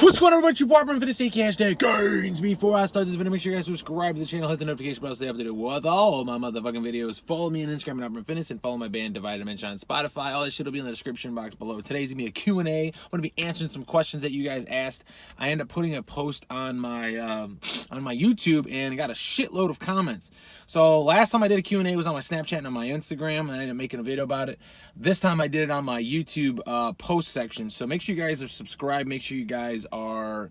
What's going on, everybody? Your Bodybuilding for the sake hashtag gains. Before I start this video, make sure you guys subscribe to the channel, hit the notification bell, stay updated with all my motherfucking videos. Follow me on Instagram at Opperman Fitness and follow my band Divide Dimension on Spotify. All that shit will be in the description box below. Today's gonna be a Q&A. I'm gonna be answering some questions that you guys asked. I ended up putting a post on my YouTube and got a shitload of comments. So last time I did a Q&A was on my Snapchat and on my Instagram, and I ended up making a video about it. This time I did it on my YouTube post section. So make sure you guys are subscribed. Make sure you guys have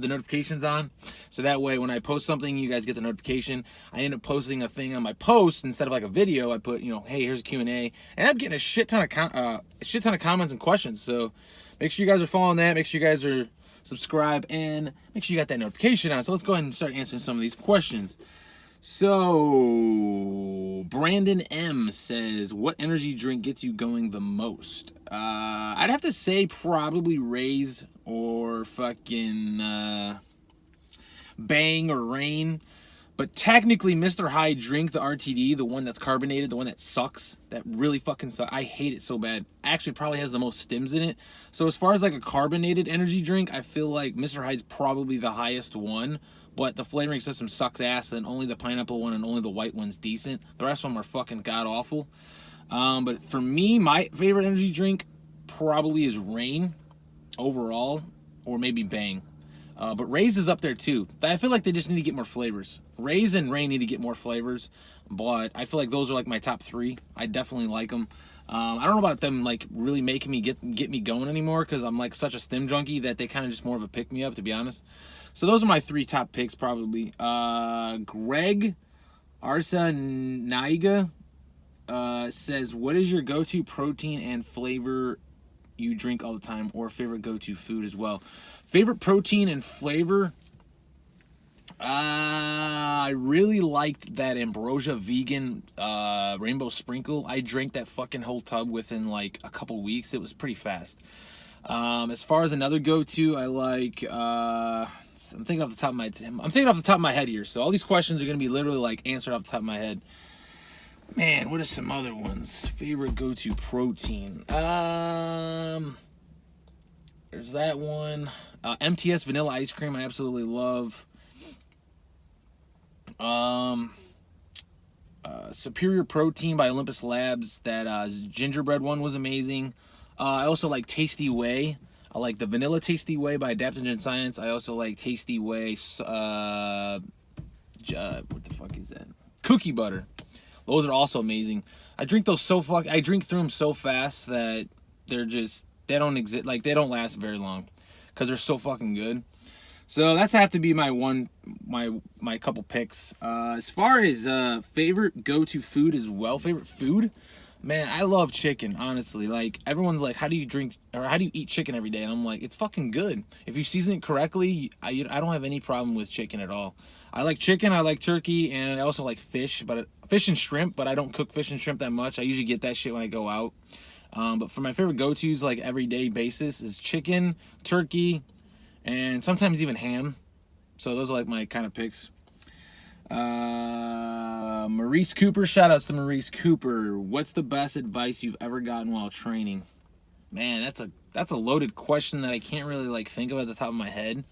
the notifications on, so that way when I post something, you guys get the notification. I end up posting a thing on my post instead of like a video. I put, hey, here's a Q&A, and I'm getting a shit ton of comments and questions. So make sure you guys are following that. Make sure you guys are subscribed, and make sure you got that notification on. So let's go ahead and start answering some of these questions. So Brandon M says, what energy drink gets you going the most? I'd have to say probably Raise or fucking Bang or Rain. But technically Mr. High Drink, the RTD, the one that's carbonated, the one that sucks, that really fucking sucks. I hate it so bad. Actually probably has the most stims in it. So as far as like a carbonated energy drink, I feel like Mr. High's probably the highest one. But the flavoring system sucks ass, and only the pineapple one and only the white one's decent. The rest of them are fucking god-awful. But for me, my favorite energy drink probably is Rain overall, or maybe Bang. But Raise is up there too. I feel like they just need to get more flavors. Raise and Rain need to get more flavors, but I feel like those are like my top three. I definitely like them. I don't know about them like really making me get me going anymore, because I'm like such a stim junkie that they kind of just more of a pick me up, to be honest. So those are my three top picks probably. Greg Arsa Naiga says, what is your go-to protein and flavor you drink all the time, or favorite go-to food as well? Favorite protein and flavor, I really liked that Ambrosia vegan rainbow sprinkle. I drank that fucking whole tub within like a couple weeks. It was pretty fast. As far as another go-to, I like I'm thinking off the top of my head here. So all these questions are gonna be literally like answered off the top of my head. Man, what are some other ones? Favorite go-to protein. There's that one. MTS vanilla ice cream I absolutely love. Superior Protein by Olympus Labs. That gingerbread one was amazing. I also like Tasty Whey. I like the vanilla Tasty Whey by Adaptogen Science. I also like Tasty Whey. What the fuck is that? Cookie butter. Those are also amazing. I drink those I drink through them so fast that they don't exist. Like, they don't last very long because they're so fucking good. So that's have to be my couple picks. As far as favorite go-to food as well, favorite food, man, I love chicken, honestly. Like, everyone's like, how do you eat chicken every day? And I'm like, it's fucking good. If you season it correctly, I don't have any problem with chicken at all. I like chicken, I like turkey, and I also like fish and shrimp, but I don't cook fish and shrimp that much. I usually get that shit when I go out. But for my favorite go-tos, like everyday basis, is chicken, turkey, and sometimes even ham. So those are like my kind of picks. Maurice Cooper, shout outs to Maurice Cooper. What's the best advice you've ever gotten while training? Man, that's a loaded question that I can't really like think of at the top of my head.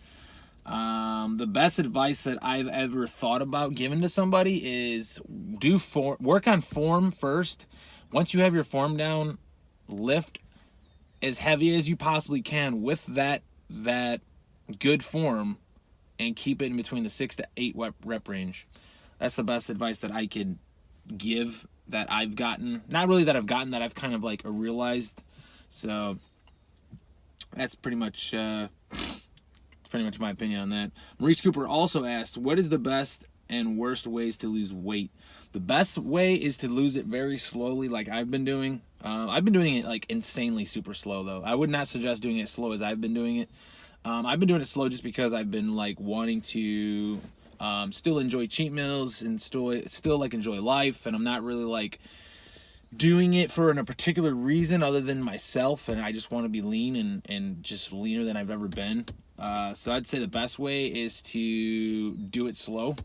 The best advice that I've ever thought about giving to somebody is work on form first. Once you have your form down, lift as heavy as you possibly can with that good form, and keep it in between the 6 to 8 rep range. That's the best advice that I could give, that I've gotten. Not really that I've gotten, that I've kind of like realized. So that's pretty much my opinion on that. Maurice Cooper also asked, what is the best and worst ways to lose weight? The best way is to lose it very slowly, like I've been doing. I've been doing it like insanely super slow though. I would not suggest doing it as slow as I've been doing it. I've been doing it slow just because I've been like wanting to still enjoy cheat meals and still like enjoy life, and I'm not really like doing it for a particular reason other than myself, and I just want to be lean and just leaner than I've ever been. So I'd say the best way is to do it slow.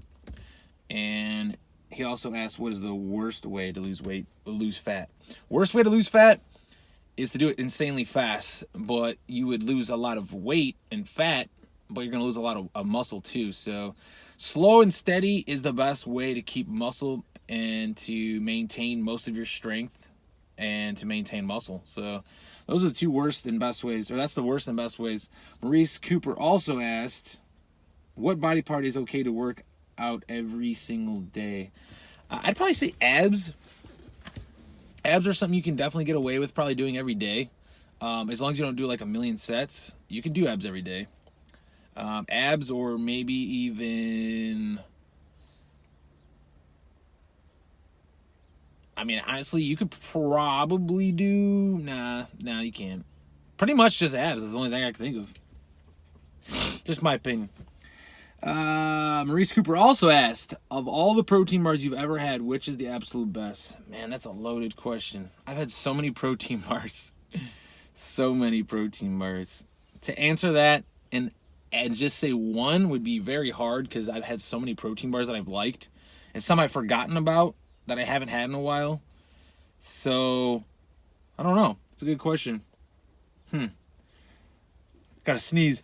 And he also asked, what is the worst way to lose fat? Worst way to lose fat is to do it insanely fast, but you would lose a lot of weight and fat, but you're going to lose a lot of muscle too. So slow and steady is the best way to keep muscle and to maintain most of your strength and to maintain muscle. So those are the two worst and best ways, or that's the worst and best ways. Maurice Cooper also asked, what body part is okay to work out every single day? I'd probably say abs. Abs are something you can definitely get away with probably doing every day. As long as you don't do like a million sets, you can do abs every day. Abs, or maybe even, I mean, honestly, you could probably do, nah, you can't. Pretty much just abs is the only thing I can think of. Just my opinion. Maurice Cooper also asked, of all the protein bars you've ever had, which is the absolute best? Man, that's a loaded question. I've had so many protein bars. So many protein bars. To answer that and just say one would be very hard, because I've had so many protein bars that I've liked, and some I've forgotten about that I haven't had in a while. So, I don't know. It's a good question. Gotta sneeze.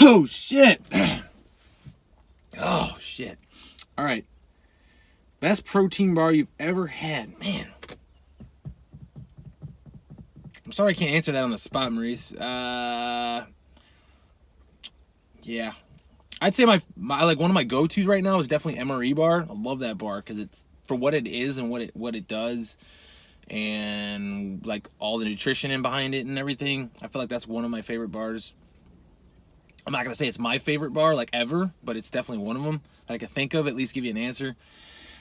Oh, shit. Oh, shit. All right. Best protein bar you've ever had. Man. I'm sorry I can't answer that on the spot, Maurice. Yeah. I'd say my like one of my go-tos right now is definitely MRE bar. I love that bar because it's for what it is and what it does, and like all the nutrition in behind it and everything. I feel like that's one of my favorite bars. I'm not gonna say it's my favorite bar like ever, but it's definitely one of them that I can think of, at least give you an answer.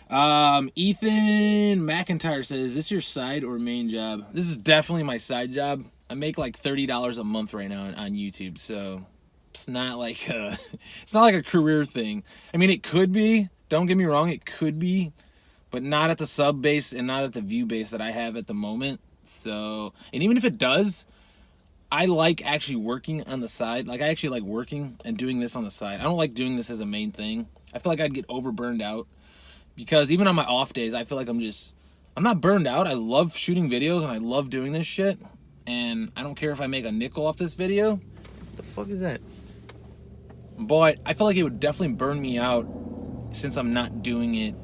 Ethan McIntyre says, is this your side or main job? This is definitely my side job. I make like $30 a month right now on YouTube, so it's not like a career thing. I mean, it could be. Don't get me wrong, it could be, but not at the sub base and not at the view base that I have at the moment. So, and even if it does, I like actually working on the side. Like, I actually like working and doing this on the side. I don't like doing this as a main thing. I feel like I'd get overburned out, because even on my off days, I feel like I'm not burned out. I love shooting videos and I love doing this shit, and I don't care if I make a nickel off this video. What the fuck is that? But I feel like it would definitely burn me out since I'm not doing it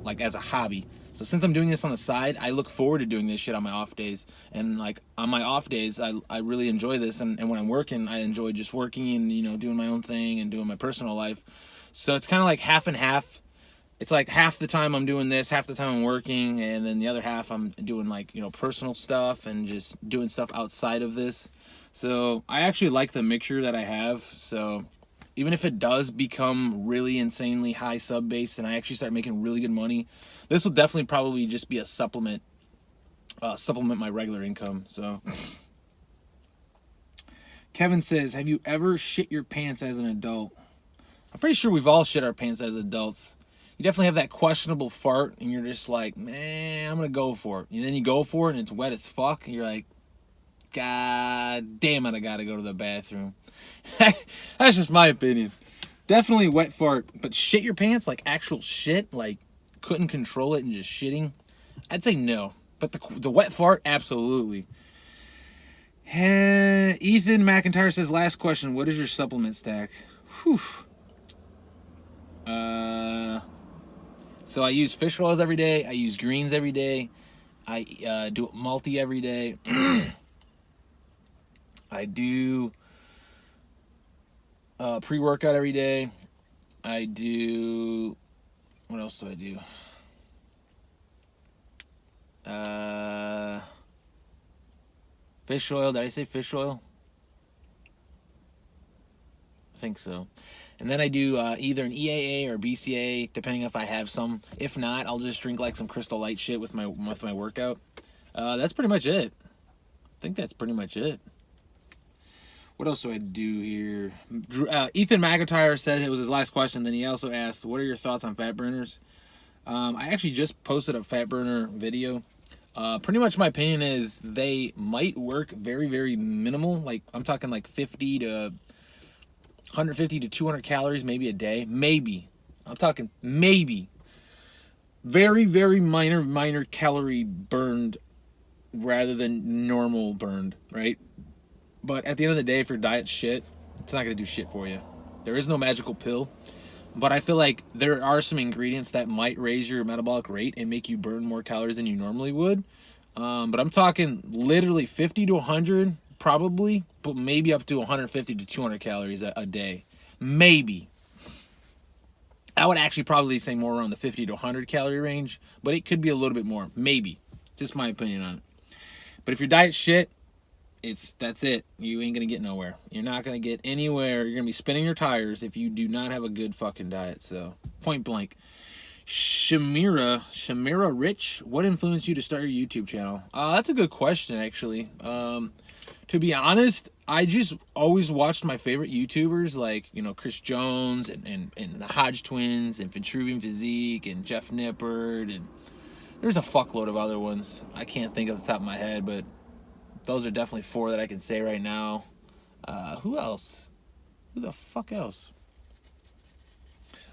like as a hobby. So since I'm doing this on the side, I look forward to doing this shit on my off days. And like on my off days, I really enjoy this. And when I'm working, I enjoy just working and, you know, doing my own thing and doing my personal life. So it's kind of like half and half. It's like half the time I'm doing this, half the time I'm working, and then the other half I'm doing like, you know, personal stuff and just doing stuff outside of this. So I actually like the mixture that I have. So even if it does become really insanely high sub base and I actually start making really good money, this will definitely probably just be a supplement my regular income. So Kevin says, have you ever shit your pants as an adult? I'm pretty sure we've all shit our pants as adults. You definitely have that questionable fart and you're just like, man, I'm gonna go for it. And then you go for it and it's wet as fuck and you're like, God damn it, I gotta go to the bathroom. That's just my opinion. Definitely wet fart, but shit your pants, like actual shit, like couldn't control it and just shitting, I'd say no. But the wet fart, absolutely. Ethan McIntyre says, last question, what is your supplement stack? Whew. So I use fish oils every day. I use greens every day. I do multi every day. I do pre-workout every day. I do, what else do I do? Fish oil. Did I say fish oil? I think so. And then I do either an EAA or BCA, depending if I have some. If not, I'll just drink like some Crystal Light shit with my workout. That's pretty much it. I think that's pretty much it. What else do I do here? Ethan McIntyre said it was his last question. Then he also asked, what are your thoughts on fat burners? I actually just posted a fat burner video. Pretty much my opinion is they might work very, very minimal. Like, I'm talking like 50 to 150 to 200 calories maybe a day. Maybe. I'm talking maybe. Very, very minor calorie burned rather than normal burned, right? But at the end of the day, if your diet's shit, it's not going to do shit for you. There is no magical pill. But I feel like there are some ingredients that might raise your metabolic rate and make you burn more calories than you normally would. But I'm talking literally 50 to 100, probably, but maybe up to 150 to 200 calories a day. Maybe. I would actually probably say more around the 50 to 100 calorie range, but it could be a little bit more. Maybe. Just my opinion on it. But if your diet's shit, that's it. You ain't gonna get nowhere. You're not gonna get anywhere. You're gonna be spinning your tires if you do not have a good fucking diet. So, point blank. Shamira Rich, what influenced you to start your YouTube channel? That's a good question, actually. To be honest, I just always watched my favorite YouTubers, like, you know, Chris Jones and the Hodge Twins and Vitruvian Physique and Jeff Nippert, and there's a fuckload of other ones. I can't think off the top of my head, but those are definitely 4 that I can say right now. Who else? Who the fuck else?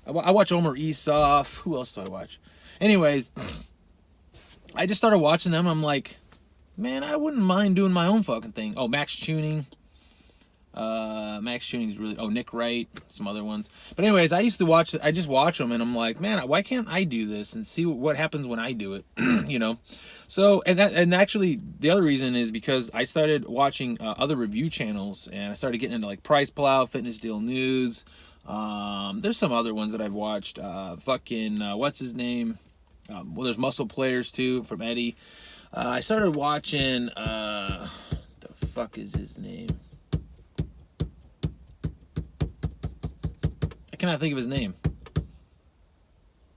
I watch Omer Esoff. Who else do I watch? Anyways, I just started watching them. I'm like, man, I wouldn't mind doing my own fucking thing. Oh, Max Tuning. Max Tuning is really... Oh, Nick Wright. Some other ones. But anyways, I just watch them, and I'm like, man, why can't I do this and see what happens when I do it? You know? So, and actually, the other reason is because I started watching other review channels, and I started getting into, like, Price Plow, Fitness Deal News. There's some other ones that I've watched. What's his name? Well, there's Muscle Players, too, from Eddie. I started watching, the fuck is his name? I cannot think of his name.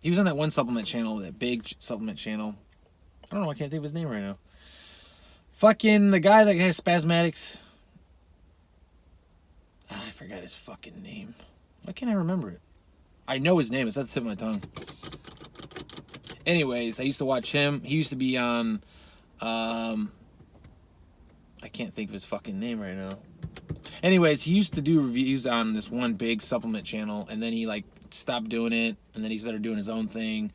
He was on that one supplement channel, that big supplement channel. I don't know, I can't think of his name right now. Fucking the guy that has spasmatics. I forgot his fucking name. Why can't I remember it? I know his name, it's at the tip of my tongue. Anyways, I used to watch him. He used to be on, I can't think of his fucking name right now. Anyways, he used to do reviews on this one big supplement channel, and then he, like, stopped doing it, and then he started doing his own thing.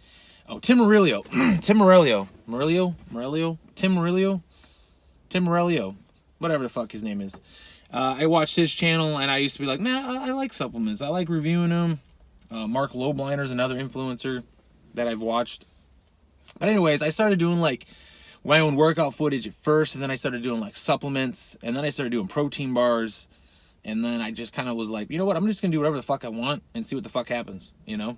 Oh, Tim Murillo. Tim Murillo. Whatever the fuck his name is. I watched his channel, and I used to be like, man, I like supplements. I like reviewing them. Mark Lobliner's another influencer that I've watched. But anyways, I started doing, like, my own workout footage at first, and then I started doing, like, supplements, and then I started doing protein bars, and then I just kind of was like, you know what, I'm just gonna do whatever the fuck I want and see what the fuck happens, you know?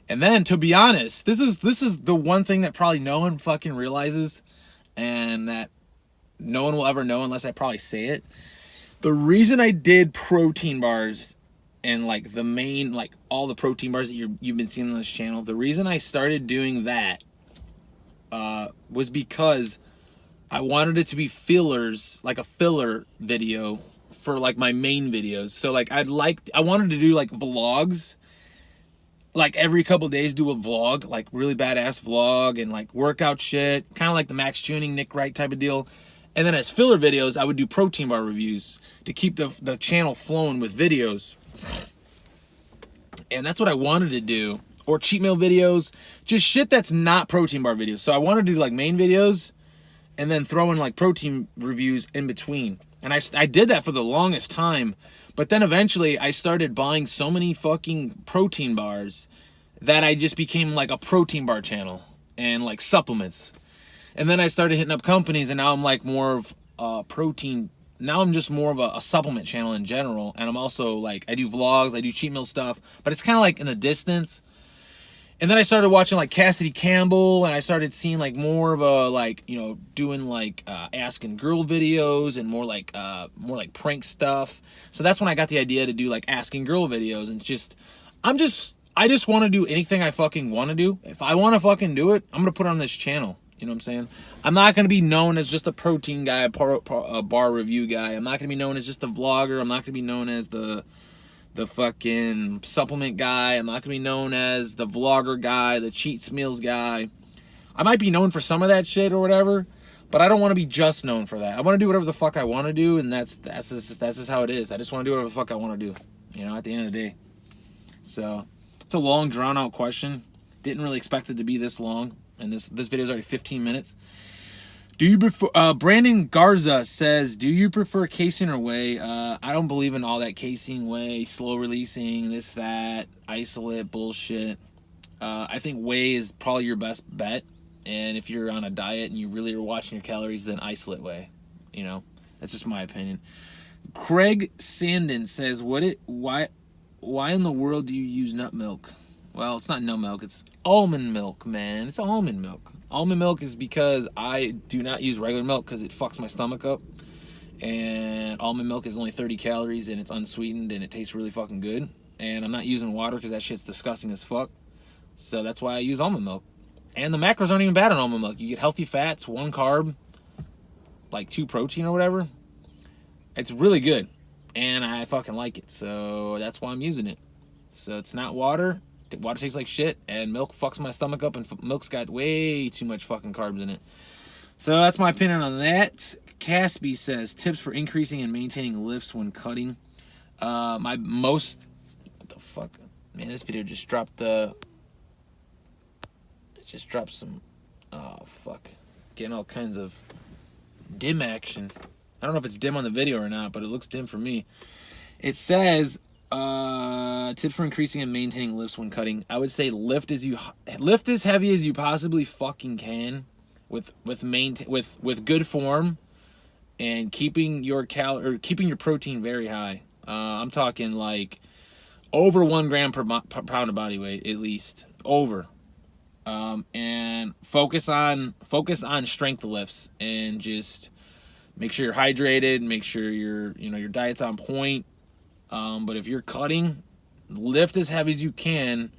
And then, to be honest, this is the one thing that probably no one fucking realizes, and that no one will ever know unless I probably say it. The reason I did protein bars and, like, the main, like, all the protein bars that you've been seeing on this channel, the reason I started doing that was because I wanted it to be fillers, like a filler video for, like, my main videos. So, like, I wanted to do, like, vlogs, like, every couple days do a vlog, like, really badass vlog, and, like, workout shit, kind of like the Max Tuning, Nick Wright type of deal. And then as filler videos, I would do protein bar reviews to keep the channel flowing with videos. And that's what I wanted to do. Or cheat meal videos, just shit that's not protein bar videos. So I wanted to do, like, main videos and then throw in, like, protein reviews in between. And I did that for the longest time. But then eventually I started buying so many fucking protein bars that I just became, like, a protein bar channel and, like, supplements. And then I started hitting up companies, and now I'm, like, more of protein. Now I'm just more of a supplement channel in general. And I'm also, like, I do vlogs, I do cheat meal stuff, but it's kind of like in the distance. And then I started watching, like, Cassidy Campbell, and I started seeing, like, more of a, like, you know, doing, like, asking girl videos and more like prank stuff. So that's when I got the idea to do, like, asking girl videos. And I just want to do anything I fucking want to do. If I want to fucking do it, I'm going to put it on this channel. You know what I'm saying? I'm not going to be known as just a protein guy, a bar review guy. I'm not going to be known as just a vlogger. I'm not going to be known as the fucking supplement guy. I'm not going to be known as the vlogger guy, the cheats meals guy. I might be known for some of that shit or whatever, but I don't want to be just known for that. I want to do whatever the fuck I want to do, and that's just how it is. I just want to do whatever the fuck I want to do, you know, at the end of the day. So, it's a long, drawn-out question. Didn't really expect it to be this long, and this video is already 15 minutes. Do you prefer? Brandon Garza says, "Do you prefer casein or whey?" I don't believe in all that casein, whey, slow releasing, this, that, isolate bullshit. I think whey is probably your best bet, and if you're on a diet and you really are watching your calories, then isolate whey. You know, that's just my opinion. Craig Sandin says, why in the world do you use nut milk?" Well, it's not nut milk, it's almond milk, man. It's almond milk. Almond milk is because I do not use regular milk because it fucks my stomach up. And almond milk is only 30 calories and it's unsweetened and it tastes really fucking good. And I'm not using water because that shit's disgusting as fuck. So that's why I use almond milk. And the macros aren't even bad on almond milk. You get healthy fats, 1 carb, like 2 protein or whatever. It's really good. And I fucking like it. So that's why I'm using it. So it's not water. Water tastes like shit, and milk fucks my stomach up, and milk's got way too much fucking carbs in it. So that's my opinion on that. Casby says, tips for increasing and maintaining lifts when cutting. What the fuck? Man, this video just dropped some, oh fuck. Getting all kinds of dim action. I don't know if it's dim on the video or not, but it looks dim for me. It says, tips for increasing and maintaining lifts when cutting. I would say lift as heavy as you possibly fucking can, with good form, and keeping your protein very high. I'm talking like over 1 gram per pound of body weight at least, over. And focus on strength lifts, and just make sure you're hydrated. Make sure your diet's on point. But if you're cutting, lift as heavy as you can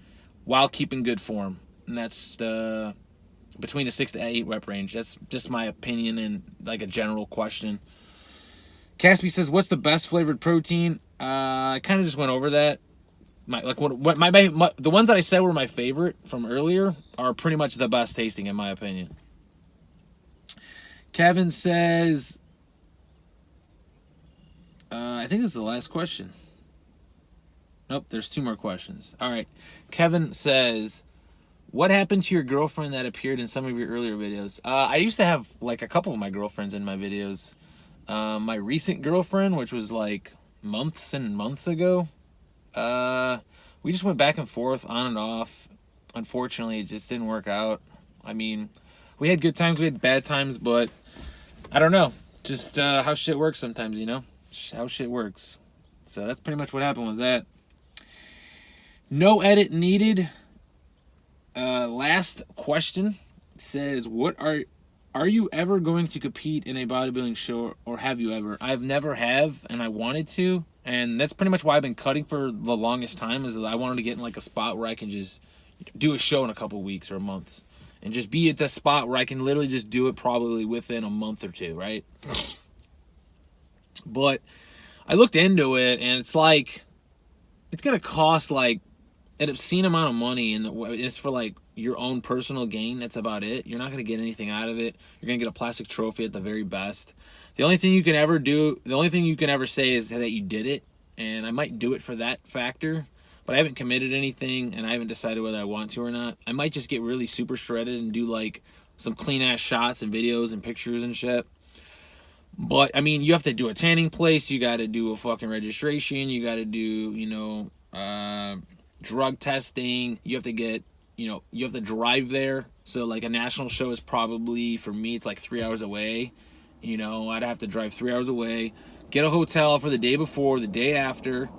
while keeping good form. And that's between the 6 to 8 rep range. That's just my opinion and like a general question. Caspi says, what's the best flavored protein? I kind of just went over that. The ones that I said were my favorite from earlier are pretty much the best tasting in my opinion. Kevin says, I think this is the last question. Nope, there's 2 more questions. All right. Kevin says, what happened to your girlfriend that appeared in some of your earlier videos? I used to have like a couple of my girlfriends in my videos. My recent girlfriend, which was like months and months ago, we just went back and forth, on and off. Unfortunately, it just didn't work out. I mean, we had good times, we had bad times, but I don't know. Just how shit works sometimes, you know? Just how shit works. So that's pretty much what happened with that. No edit needed. Last question says, are you ever going to compete in a bodybuilding show, or have you ever? I've never have, and I wanted to, and that's pretty much why I've been cutting for the longest time, is that I wanted to get in like a spot where I can just do a show in a couple weeks or months, and just be at the spot where I can literally just do it probably within a month or 2, right? But I looked into it, and it's like, it's gonna cost like an obscene amount of money, and it's for like your own personal gain. That's about it. You're not going to get anything out of it. You're going to get a plastic trophy at the very best. The only thing you can ever say is that you did it, and I might do it for that factor, but I haven't committed anything, and I haven't decided whether I want to or not. I might just get really super shredded and do like some clean ass shots and videos and pictures and shit. But I mean, you have to do a tanning place, you got to do a fucking registration, you got to do, drug testing, you have to drive there. So like a national show is probably, for me, it's like 3 hours away. I'd have to drive 3 hours away, get a hotel for the day before, the day after,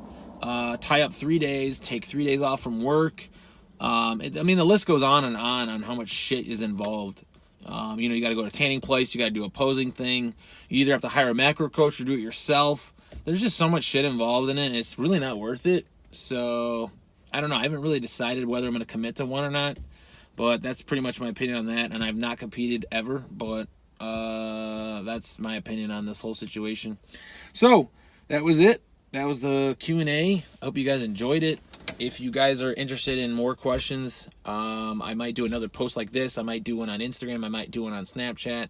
tie up 3 days, take 3 days off from work. The list goes on how much shit is involved. You got to go to a tanning place, you got to do a posing thing. You either have to hire a macro coach or do it yourself. There's just so much shit involved in it, and it's really not worth it. So I don't know. I haven't really decided whether I'm going to commit to one or not, but that's pretty much my opinion on that. And I've not competed ever, but that's my opinion on this whole situation. So that was it. That was the Q&A. I hope you guys enjoyed it. If you guys are interested in more questions, I might do another post like this. I might do one on Instagram. I might do one on Snapchat.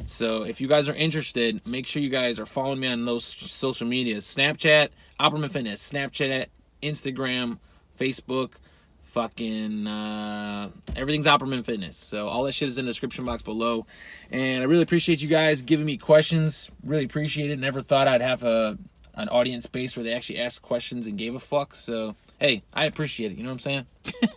So if you guys are interested, make sure you guys are following me on those social medias. Snapchat, Opperman Fitness. Snapchat, Instagram, Facebook, Fucking everything's Opperman Fitness. So all that shit is in the description box below. And I really appreciate you guys giving me questions. Really appreciate it. Never thought I'd have an audience base where they actually asked questions and gave a fuck. So hey, I appreciate it. You know what I'm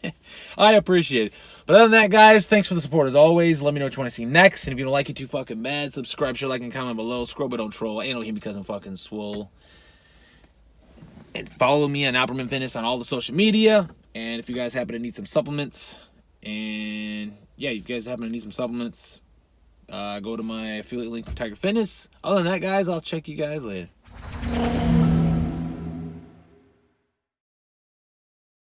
saying? I appreciate it. But other than that, guys, thanks for the support as always. Let me know what you want to see next. And if you don't like it too fucking bad, subscribe, share, like, and comment below. Scroll but don't troll. Ain't no him because I'm fucking swole. And follow me on Almond Fitness on all the social media. And if you guys happen to need some supplements, and yeah, if you guys happen to need some supplements, go to my affiliate link for Tiger Fitness. Other than that, guys, I'll check you guys later.